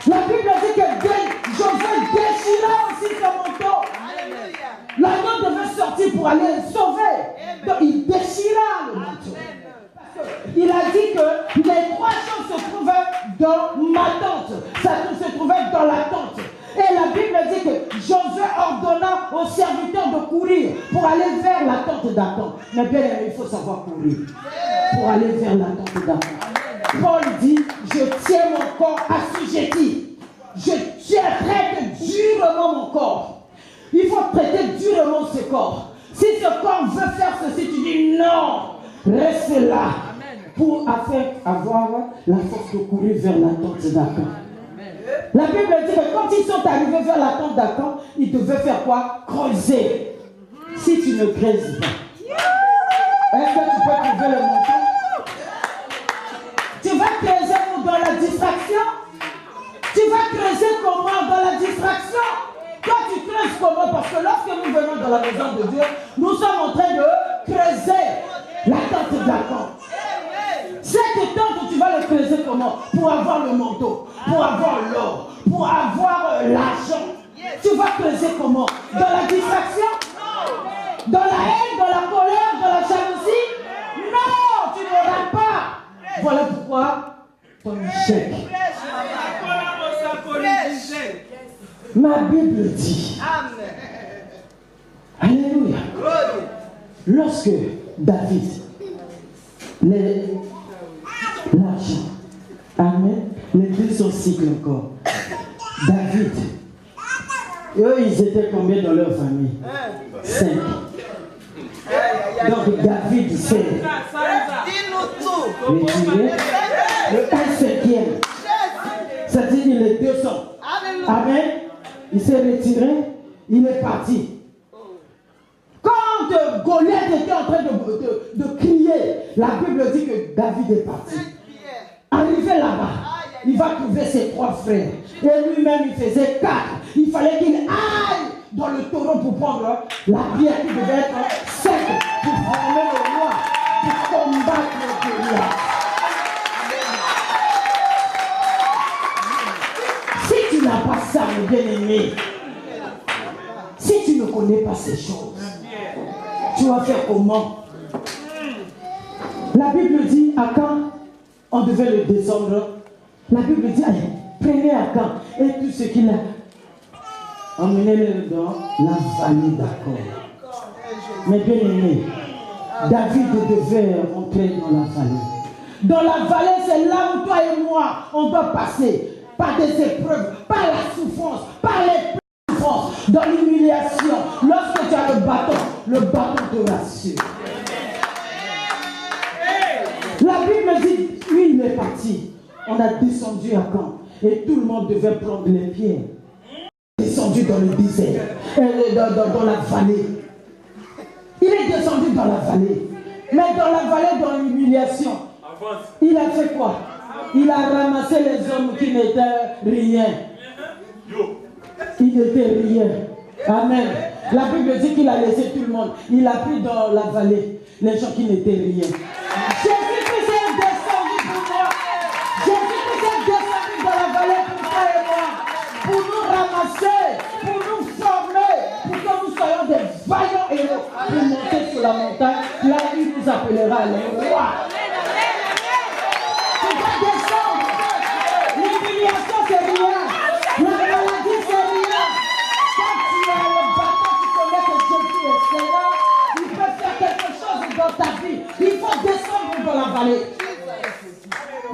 la Bible dit que Joseph déchira aussi son manteau. L'agneau devait sortir pour aller le sauver. Donc il déchira le manteau. Il a dit que les 3 choses se trouvaient dans ma tente. Ça se trouvait dans la tente. Et la Bible dit que Josué ordonna aux serviteurs de courir pour aller vers la tente d'Akan. Mais bien aimé, il faut savoir courir pour aller vers la tente d'Akan. Paul dit, je tiens mon corps assujetti. Je traite durement mon corps. Il faut traiter durement ce corps. Si ce corps veut faire ceci, tu dis non, reste là pour avoir la force de courir vers la tente d'Akan. La Bible dit que quand ils sont arrivés vers la tente d'Akan, ils devaient faire quoi? Creuser. Si tu ne creuses pas, est-ce que tu peux trouver le manteau? Tu vas creuser dans la distraction? Tu vas creuser comment dans la distraction? Quand tu creuses comment? Parce que lorsque nous venons dans la maison de Dieu, nous sommes en train de creuser la tente d'Akan. Cette tente, tu vas le creuser comment? Pour avoir le manteau, pour avoir l'or, pour avoir l'argent. Tu vas creuser comment? Dans la distraction? Dans la haine, dans la colère, dans la jalousie? Non, tu n'auras pas. Voilà pourquoi ton échec. Ma Bible dit. Alléluia. Lorsque David, l'argent, amen, les 200 cycles encore. David, eux, ils étaient combien dans leur famille? 5. Donc David s'est retiré. Le 1/5, c'est-à-dire les 200. Amen. Il s'est retiré, il est parti. Quand Goliath était en train de crier, la Bible dit que David est parti. Arrivé là-bas, il va trouver ses 3 frères. Et lui-même, il faisait 4. Il fallait qu'il aille dans le taureau pour prendre la pierre qui devait être sec pour former le roi, pour combattre le Goliath. Si tu n'as pas ça, mon bien-aimé, si tu ne connais pas ces choses, tu vas faire comment? La Bible dit à quand on devait le descendre. La Bible dit, allez, prenez Akan et tout ce qu'il a. Emmenez-le dans la vallée d'Akor. Mais bien aimé, David devait rentrer dans la vallée. Dans la vallée, c'est là où toi et moi, on doit passer par des épreuves, par la souffrance, par les souffrances, dans l'humiliation. Lorsque tu as le bâton te rassure. La Bible dit, lui, il est parti. On a descendu à Camp et tout le monde devait prendre les pierres. Descendu dans le désert, dans la vallée. Il est descendu dans la vallée. Mais dans la vallée, dans l'humiliation, il a fait quoi? Il a ramassé les hommes qui n'étaient rien. Il n'était rien. Amen. La Bible dit qu'il a laissé tout le monde. Il a pris dans la vallée les gens qui n'étaient rien. Jésus-Christ est descendu pour moi. Jésus-Christ est descendu dans la vallée pour toi et moi. Pour nous ramasser, pour nous former, pour que nous soyons des vaillants héros. Pour monter sur la montagne, là il nous appellera les rois. Tu dois descendre. L'humiliation c'est rien. La maladie c'est rien. Quand tu as le bâton, tu connais que Jésus est Seigneur. Il peut faire quelque chose dans ta vie. Il faut descendre dans la vallée.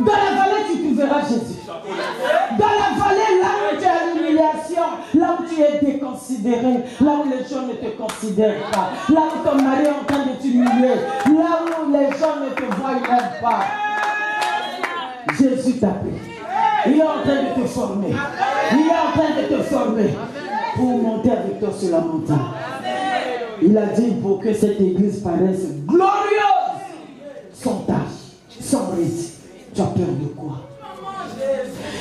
Dans la vallée, tu trouveras Jésus. Dans la vallée, là où tu as l'humiliation, là où tu es déconsidéré, là où les gens ne te considèrent pas, là où ton mari est en train de t'humilier, là où les gens ne te voient même pas. Jésus t'appelle. Il est en train de te former. Il est en train de te former pour monter avec toi sur la montagne. Il a dit pour que cette église paraisse glorieuse, sans tache, sans risque. Tu as peur de quoi?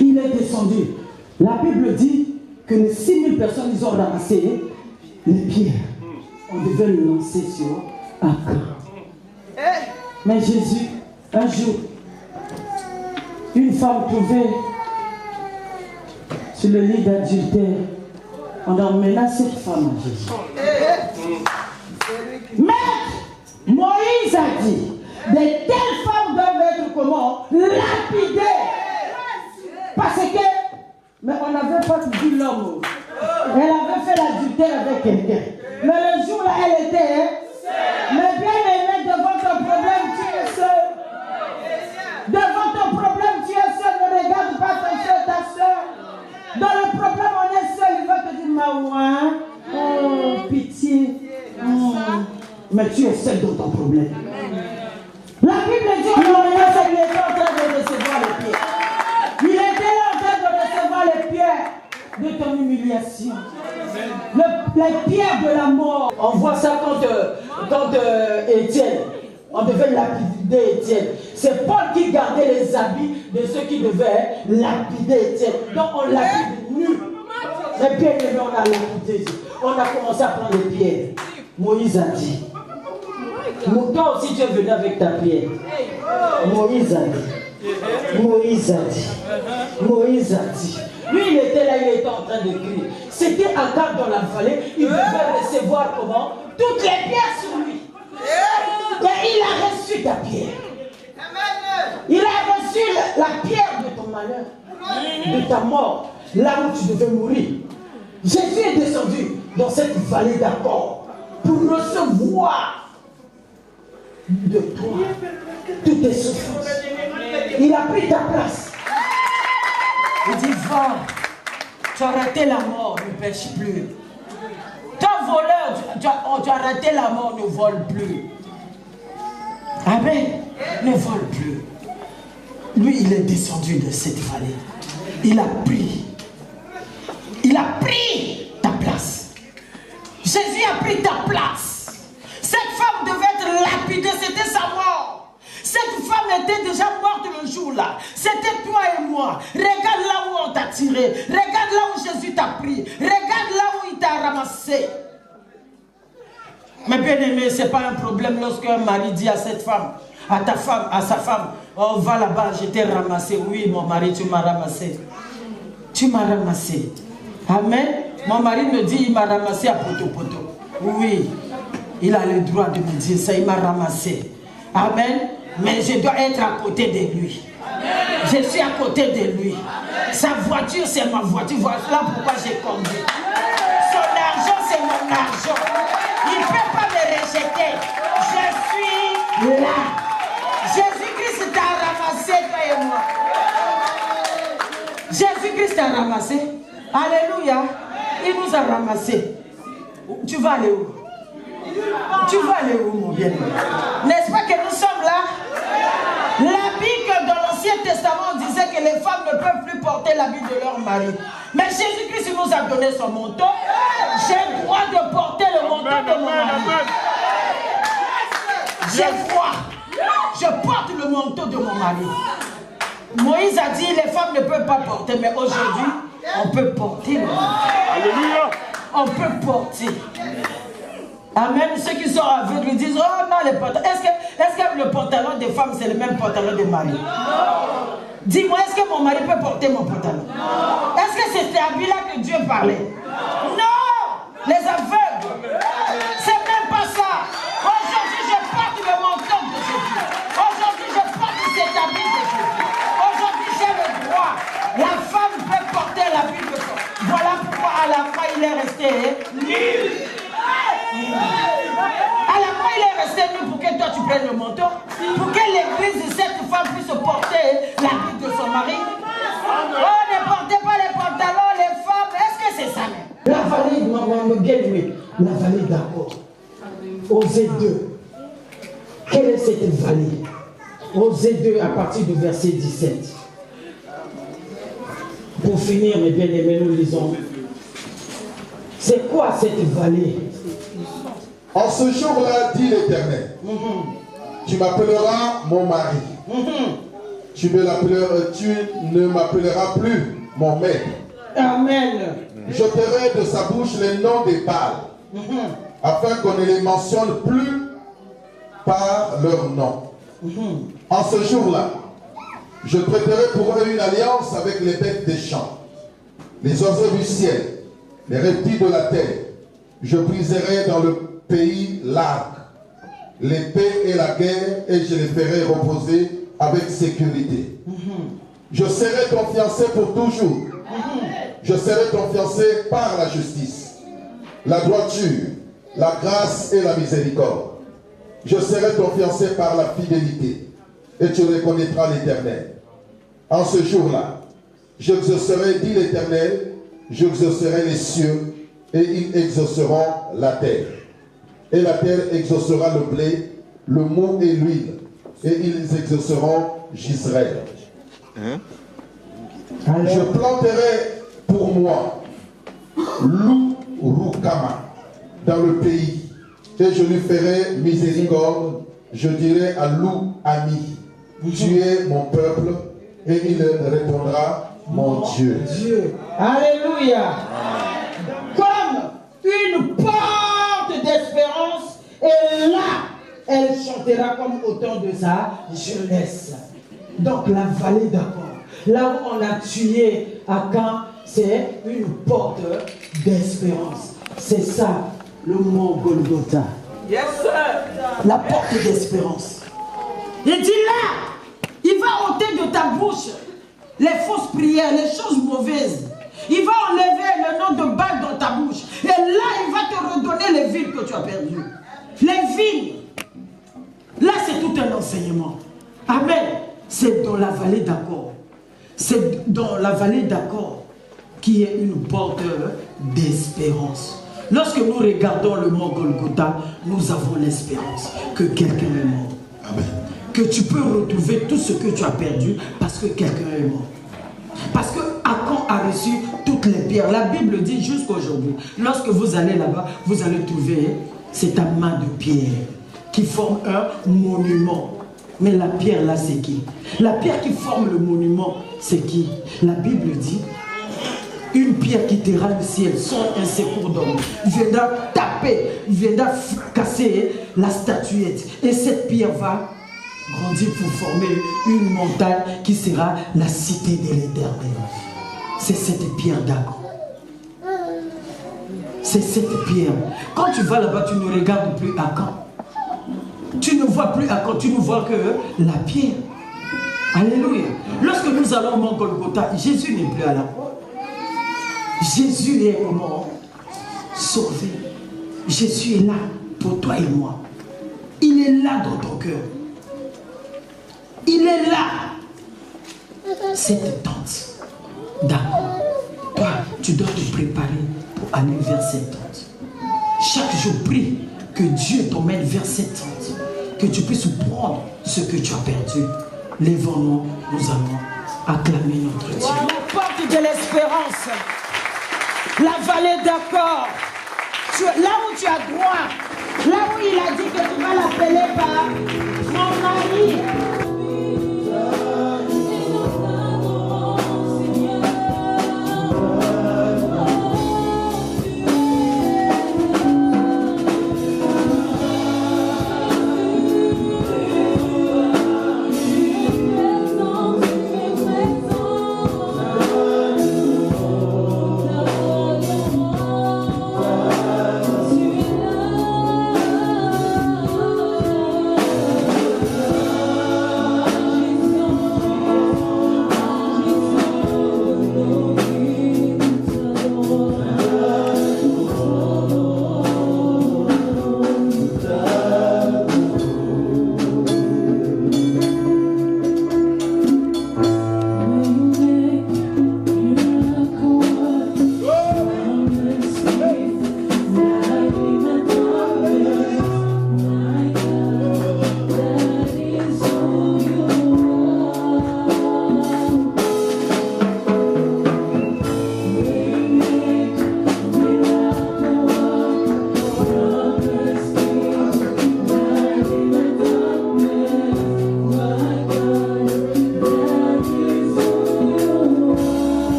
Il est descendu. La Bible dit que les 6000 personnes, ils ont ramassé les pierres. On devait le lancer sur Akan. Mais Jésus, un jour, une femme trouvée sur le lit d'adultère. On emmena cette femme à Jésus. Mais Moïse a dit, de telles femmes doivent être comment? Lapidées. Parce que, mais on n'avait pas vu l'homme. Elle avait fait l'adultère avec quelqu'un. Mais le jour là, elle était. Mais bien aimé, devant ton problème, tu es seul. Devant ton problème, tu es seul. Ne regarde pas ton soeur, ta soeur. Dans le problème, on est seul. Il va te dire, Maouin, oh, pitié. Mais tu es seul dans ton problème. La Bible dit qu'il était en train de recevoir les pierres. Il était là en train de recevoir les pierres de ton humiliation. Les pierres de la mort. On voit ça quand Étienne, on devait lapider Étienne. C'est Paul qui gardait les habits de ceux qui devaient lapider Étienne. Donc on lapide nu. Les pierres, on a lapidé. On a commencé à prendre les pierres. Moïse a dit. Toi aussi tu es venu avec ta pierre. Moïse a dit. Moïse a dit. Moïse a dit. Lui il était là, il était en train de crier. C'était encore dans la vallée, il devait recevoir comment? Toutes les pierres sur lui. Et il a reçu ta pierre. Il a reçu la pierre de ton malheur, de ta mort, là où tu devais mourir. Jésus est descendu dans cette vallée d'accord pour recevoir de toi toutes tes souffrances. Il a pris ta place. Il dit, va, tu as raté la mort, ne pêche plus. Ton voleur, tu as raté la mort, ne vole plus. Amen, ne vole plus. Lui, il est descendu de cette vallée. Il a pris ta place. Jésus a pris ta place. Cette femme devait être lapidée, c'était sa mort. Cette femme était déjà morte le jour-là. C'était toi et moi. Regarde là où on t'a tiré. Regarde là où Jésus t'a pris. Regarde là où il t'a ramassé. Mais bien aimé, ce n'est pas un problème lorsqu'un mari dit à cette femme, à ta femme, à sa femme, oh va là-bas, je t'ai ramassé. Oui, mon mari, tu m'as ramassé. Tu m'as ramassé. Amen. Mon mari me dit, il m'a ramassé à poto-poto. Oui, il a le droit de me dire ça, il m'a ramassé. Amen. Mais je dois être à côté de lui. Je suis à côté de lui. Sa voiture, c'est ma voiture. Voilà pourquoi j'ai conduit. Son argent, c'est mon argent. Il ne peut pas me rejeter. Je suis là. Jésus-Christ t'a ramassé, toi et moi. Jésus-Christ t'a ramassé. Alléluia. Il nous a ramassés. Tu vas aller où? Tu vas aller où, mon bien-aimé? N'est-ce pas que nous sommes là? La Bible dans l'Ancien Testament disait que les femmes ne peuvent plus porter l'habit de leur mari. Mais Jésus-Christ nous a donné son manteau. J'ai le droit de porter le manteau de mon mari. J'ai froid. Je porte le manteau de mon mari. Moïse a dit les femmes ne peuvent pas porter, mais aujourd'hui, on peut porter le manteau. Alléluia. On peut porter. Amen. Ceux qui sont aveugles disent, oh non, les pantalons. Est-ce que le pantalon des femmes, c'est le même pantalon des maris? Dis-moi, est-ce que mon mari peut porter mon pantalon? Est-ce que c'est cet habit-là que Dieu parlait? Non! Les aveugles. C'est même pas ça. Aujourd'hui, je porte le manteau de Jésus. Aujourd'hui, je porte cet habit de Jésus. Aujourd'hui, j'ai le droit. La femme peut porter l'habit de Jésus. Voilà pourquoi à la fin, il est resté libre. À la fin, il est resté nu pour que toi tu prennes le manteau, pour que l'église de cette femme puisse porter l'habit de son mari. Oh, ne portez pas les pantalons, les femmes. Est-ce que c'est ça même? La vallée, maman, bien aimé, la vallée d'accord. Osée 2. Quelle est cette vallée? Osée 2 à partir du verset 17. Pour finir, mes bien-aimés, nous lisons. C'est quoi cette vallée? En ce jour-là, dit l'Éternel, tu m'appelleras mon mari. Tu ne m'appelleras plus mon maître. Amen. J'ôterai de sa bouche les noms des Baals, afin qu'on ne les mentionne plus par leur nom. En ce jour-là, je traiterai pour eux une alliance avec les bêtes des champs, les oiseaux du ciel, les reptiles de la terre. Je briserai dans le pays l'arc, l'épée et la guerre, et je les ferai reposer avec sécurité. Je serai ton fiancé pour toujours. Je serai ton fiancé par la justice, la droiture, la grâce et la miséricorde. Je serai ton fiancé par la fidélité, et tu reconnaîtras l'Éternel. En ce jour-là, j'exaucerai, dit l'Éternel, j'exaucerai les cieux, et ils exauceront la terre. Et la terre exaucera le blé, le mou et l'huile, et ils exauceront Gisraël. Je planterai pour moi Rukama dans le pays, et je lui ferai miséricorde. Je dirai à Lou ami, tu es mon peuple, et il répondra, mon Dieu. Alléluia. Comme une porte d'espérance, et là, elle chantera comme au temps de sa jeunesse. Donc la vallée d'accord, là où on a tué Akan, c'est une porte d'espérance. C'est ça, le mot Golgotha. Yes, sir. La porte d'espérance. Il dit là, il va ôter de ta bouche les fausses prières, les choses mauvaises. Il va enlever le nom de Baal dans ta bouche. Et là, il va te redonner les villes que tu as perdues. Les villes. Là, c'est tout un enseignement. Amen. C'est dans la vallée d'Accord. C'est dans la vallée d'Accord qui est une porte d'espérance. Lorsque nous regardons le mont Golgotha, nous avons l'espérance que quelqu'un est mort. Amen. Que tu peux retrouver tout ce que tu as perdu parce que quelqu'un est mort. Parce que Achan a reçu toutes les pierres. La Bible dit jusqu'aujourd'hui, lorsque vous allez là-bas, vous allez trouver cet amas de pierres qui forme un monument. Mais la pierre là, c'est qui? La pierre qui forme le monument, c'est qui? La Bible dit, une pierre quittera le ciel sans un secours d'homme, viendra taper, viendra casser la statuette. Et cette pierre va grandir pour former une montagne qui sera la cité de l'Éternel. C'est cette pierre d'Achan. C'est cette pierre. Quand tu vas là-bas, tu ne regardes plus Achan. Tu ne vois plus Achan, tu ne vois que la pierre. Alléluia. Lorsque nous allons au mont Golgotha, Jésus n'est plus à la croix. Jésus est comment? Sauvé. Jésus est là pour toi et moi. Il est là dans ton cœur. Il est là. Cette tente d'accord. Toi, tu dois te préparer pour aller vers cette tente. Chaque jour, prie que Dieu t'emmène vers cette tente. Que tu puisses prendre ce que tu as perdu. Lèvons-nous, nous allons acclamer notre Dieu. La porte de l'espérance. La vallée d'Accord. Là où tu as droit. Là où il a dit que tu vas l'appeler par mon mari.